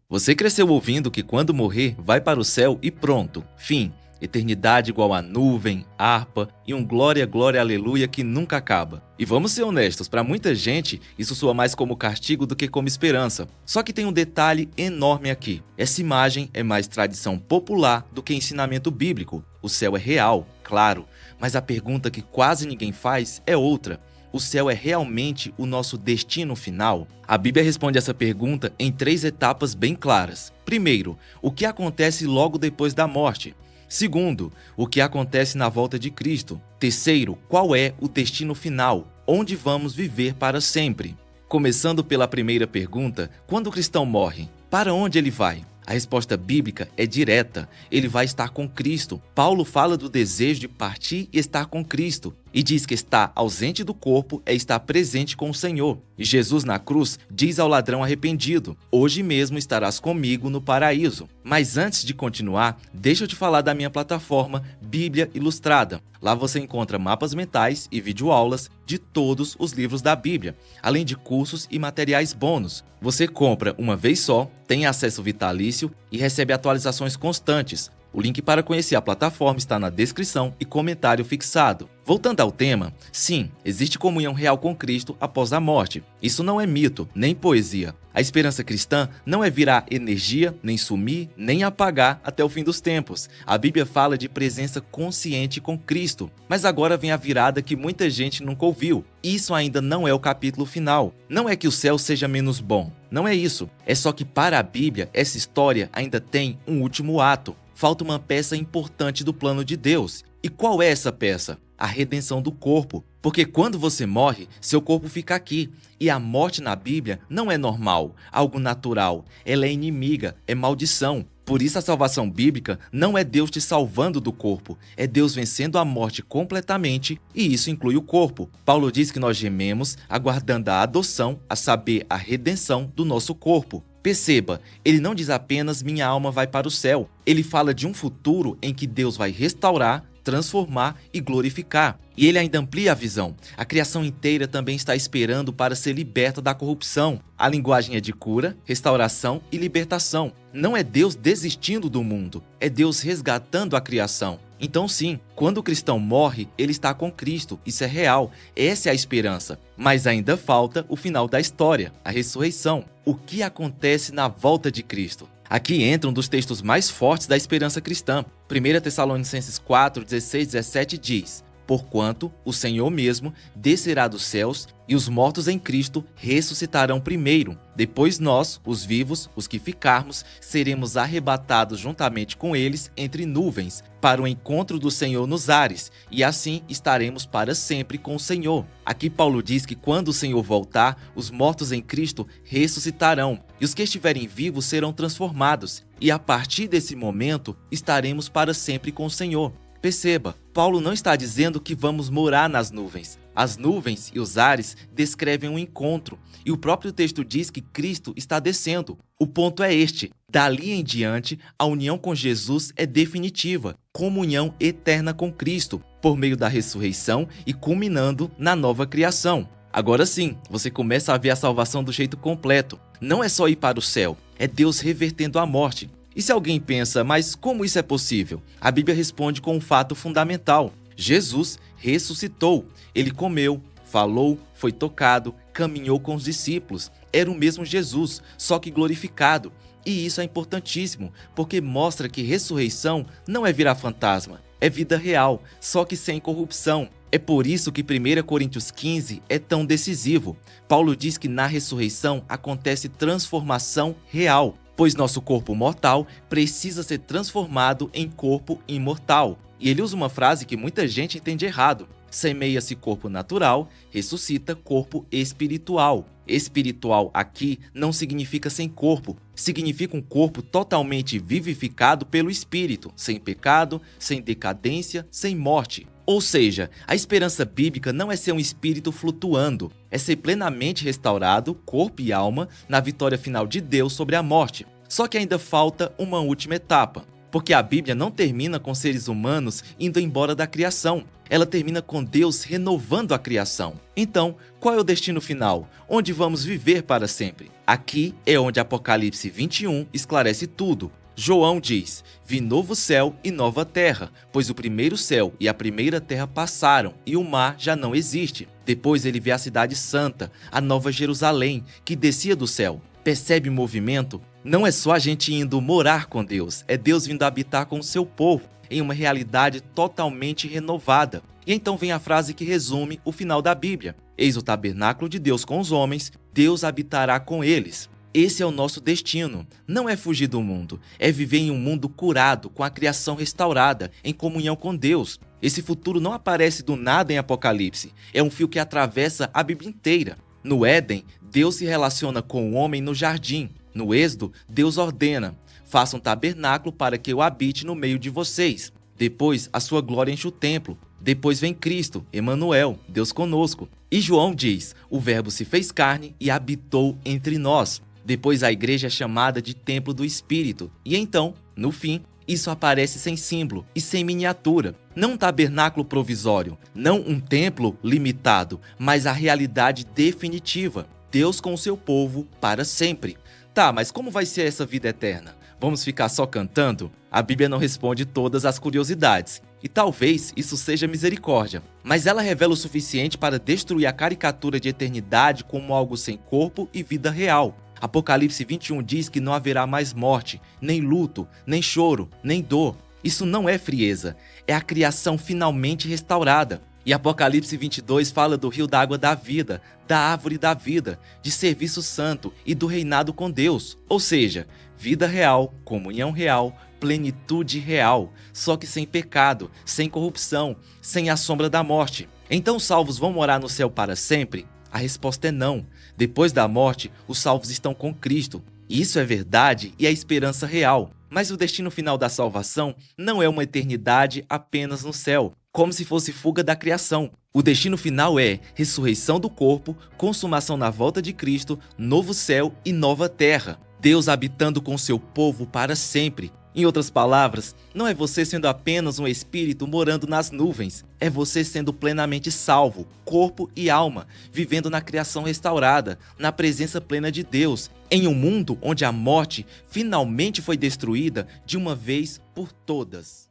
Você cresceu ouvindo que quando morrer, vai para o céu e pronto. Fim. Eternidade igual a nuvem, harpa e um glória, glória, aleluia que nunca acaba. E vamos ser honestos, para muita gente isso soa mais como castigo do que como esperança. Só que tem um detalhe enorme aqui. Essa imagem é mais tradição popular do que ensinamento bíblico. O céu é real, claro, mas a pergunta que quase ninguém faz é outra. O céu é realmente o nosso destino final? A Bíblia responde essa pergunta em 3 etapas bem claras. Primeiro, o que acontece logo depois da morte? Segundo, o que acontece na volta de Cristo? Terceiro, qual é o destino final? Onde vamos viver para sempre? Começando pela primeira pergunta, quando o cristão morre, para onde ele vai? A resposta bíblica é direta. Ele vai estar com Cristo. Paulo fala do desejo de partir e estar com Cristo. E diz que estar ausente do corpo é estar presente com o Senhor. E Jesus na cruz diz ao ladrão arrependido: hoje mesmo estarás comigo no paraíso. Mas antes de continuar, deixa eu te falar da minha plataforma Bíblia Ilustrada. Lá você encontra mapas mentais e videoaulas de todos os livros da Bíblia, além de cursos e materiais bônus. Você compra uma vez só, tem acesso vitalício e recebe atualizações constantes. O link para conhecer a plataforma está na descrição e comentário fixado. Voltando ao tema, sim, existe comunhão real com Cristo após a morte. Isso não é mito, nem poesia. A esperança cristã não é virar energia, nem sumir, nem apagar até o fim dos tempos. A Bíblia fala de presença consciente com Cristo. Mas agora vem a virada que muita gente nunca ouviu. Isso ainda não é o capítulo final. Não é que o céu seja menos bom. Não é isso. É só que para a Bíblia, essa história ainda tem um último ato. Falta uma peça importante do plano de Deus. E qual é essa peça? A redenção do corpo. Porque quando você morre, seu corpo fica aqui. E a morte na Bíblia não é normal, algo natural. Ela é inimiga, é maldição. Por isso a salvação bíblica não é Deus te salvando do corpo, é Deus vencendo a morte completamente, e isso inclui o corpo. Paulo diz que nós gememos, aguardando a adoção, a saber, a redenção do nosso corpo. Perceba, ele não diz apenas minha alma vai para o céu. Ele fala de um futuro em que Deus vai restaurar, transformar e glorificar. E ele ainda amplia a visão. A criação inteira também está esperando para ser liberta da corrupção. A linguagem é de cura, restauração e libertação. Não é Deus desistindo do mundo, é Deus resgatando a criação. Então sim, quando o cristão morre, ele está com Cristo. Isso é real, essa é a esperança. Mas ainda falta o final da história, a ressurreição. O que acontece na volta de Cristo? Aqui entra um dos textos mais fortes da esperança cristã. 1 Tessalonicenses 4, 16, 17 diz: porquanto o Senhor mesmo descerá dos céus, e os mortos em Cristo ressuscitarão primeiro. Depois nós, os vivos, os que ficarmos, seremos arrebatados juntamente com eles entre nuvens, para o encontro do Senhor nos ares, e assim estaremos para sempre com o Senhor. Aqui Paulo diz que quando o Senhor voltar, os mortos em Cristo ressuscitarão, e os que estiverem vivos serão transformados, e a partir desse momento estaremos para sempre com o Senhor. Perceba, Paulo não está dizendo que vamos morar nas nuvens. As nuvens e os ares descrevem um encontro, e o próprio texto diz que Cristo está descendo. O ponto é este: dali em diante, a união com Jesus é definitiva, comunhão eterna com Cristo, por meio da ressurreição e culminando na nova criação. Agora sim, você começa a ver a salvação do jeito completo. Não é só ir para o céu, é Deus revertendo a morte. E se alguém pensa, mas como isso é possível? A Bíblia responde com um fato fundamental. Jesus ressuscitou. Ele comeu, falou, foi tocado, caminhou com os discípulos. Era o mesmo Jesus, só que glorificado. E isso é importantíssimo, porque mostra que ressurreição não é virar fantasma, é vida real, só que sem corrupção. É por isso que 1 Coríntios 15 é tão decisivo. Paulo diz que na ressurreição acontece transformação real, pois nosso corpo mortal precisa ser transformado em corpo imortal. E ele usa uma frase que muita gente entende errado. Semeia-se corpo natural, ressuscita corpo espiritual. Espiritual aqui não significa sem corpo, significa um corpo totalmente vivificado pelo Espírito, sem pecado, sem decadência, sem morte. Ou seja, a esperança bíblica não é ser um espírito flutuando, é ser plenamente restaurado, corpo e alma, na vitória final de Deus sobre a morte. Só que ainda falta uma última etapa, porque a Bíblia não termina com seres humanos indo embora da criação. Ela termina com Deus renovando a criação. Então, qual é o destino final? Onde vamos viver para sempre? Aqui é onde Apocalipse 21 esclarece tudo. João diz: vi novo céu e nova terra, pois o primeiro céu e a primeira terra passaram, e o mar já não existe. Depois ele vê a cidade santa, a nova Jerusalém, que descia do céu. Percebe o movimento? Não é só a gente indo morar com Deus, é Deus vindo habitar com o seu povo, em uma realidade totalmente renovada. E então vem a frase que resume o final da Bíblia: eis o tabernáculo de Deus com os homens, Deus habitará com eles. Esse é o nosso destino. Não é fugir do mundo, é viver em um mundo curado, com a criação restaurada, em comunhão com Deus. Esse futuro não aparece do nada em Apocalipse, é um fio que atravessa a Bíblia inteira. No Éden, Deus se relaciona com o homem no jardim. No Êxodo, Deus ordena: faça um tabernáculo para que eu habite no meio de vocês. Depois, a sua glória enche o templo. Depois vem Cristo, Emanuel, Deus conosco. E João diz: o Verbo se fez carne e habitou entre nós. Depois a igreja é chamada de templo do Espírito. E então, no fim, isso aparece sem símbolo e sem miniatura. Não um tabernáculo provisório, não um templo limitado, mas a realidade definitiva. Deus com o seu povo para sempre. Tá, mas como vai ser essa vida eterna? Vamos ficar só cantando? A Bíblia não responde todas as curiosidades. E talvez isso seja misericórdia. Mas ela revela o suficiente para destruir a caricatura de eternidade como algo sem corpo e vida real. Apocalipse 21 diz que não haverá mais morte, nem luto, nem choro, nem dor. Isso não é frieza, é a criação finalmente restaurada. E Apocalipse 22 fala do rio da água da vida, da árvore da vida, de serviço santo e do reinado com Deus. Ou seja, vida real, comunhão real, plenitude real, só que sem pecado, sem corrupção, sem a sombra da morte. Então os salvos vão morar no céu para sempre? A resposta é não. Depois da morte, os salvos estão com Cristo. Isso é verdade e é a esperança real. Mas o destino final da salvação não é uma eternidade apenas no céu, como se fosse fuga da criação. O destino final é ressurreição do corpo, consumação na volta de Cristo, novo céu e nova terra. Deus habitando com seu povo para sempre. Em outras palavras, não é você sendo apenas um espírito morando nas nuvens, é você sendo plenamente salvo, corpo e alma, vivendo na criação restaurada, na presença plena de Deus, em um mundo onde a morte finalmente foi destruída de uma vez por todas.